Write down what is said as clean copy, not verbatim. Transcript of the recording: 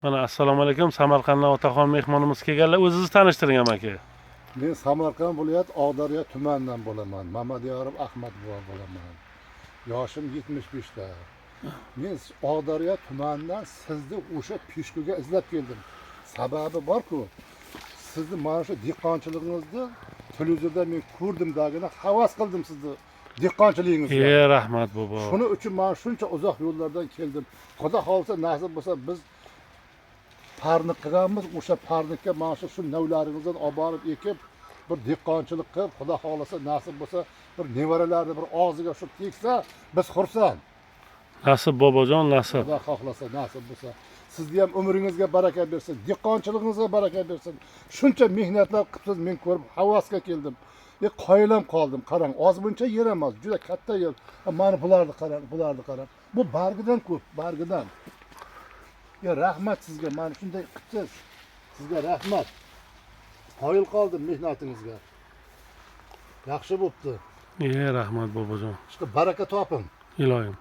Mana assalomu alaykum. Samarqanddan otaxon mehmonimiz kelganlar. O'zingizni tanishtiring amaki. Men Samarqand viloyat Og'daryo tumanidan bo'laman. Mamadyorov Ahmad buva bo'laman. Yoshim 75 ta. Men Og'daryo tumanidan sizni o'sha pishkuga izlab keldim. Sababi bor-ku, sizni mana shu dehqonchiligingizni televizorda men ko'rdim dagina havas qildim sizni dehqonchiligingizga. Rahmat bobo. Shuning uchun men shuncha uzoq yo'llardan keldim. Xudo xolsa nasib bo'lsa biz parniq qilganmiz, o'sha parniqqa mana shu navlaringizdan olib borib ekib, bir dehqonchilik qilib, xudo xolasa nasib bo'lsa bir nevaralarni bir og'ziga shu tegsa, biz xursand. Nasib bobojon, nasib. Xudo xohlasa nasib bo'lsa, sizni ham umringizga baraka bersin, dehqonchiligingizga baraka bersin. Shuncha mehnatlar qilibsiz, men ko'rib havasga keldim. Qoyilam qoldim. Qarang, ozmuncha yer emas, juda katta yer. Mana bularni qarang, bularni qarang. Bu bargidan ko'p, bargidan. Rahmat sizga, mana shunday qilibsiz. Sizga rahmat. Qoyil qoldim mehnatingizga. Yaxshi bo'pti. Rahmat bobojon. Shu baraka toping. Iloyim.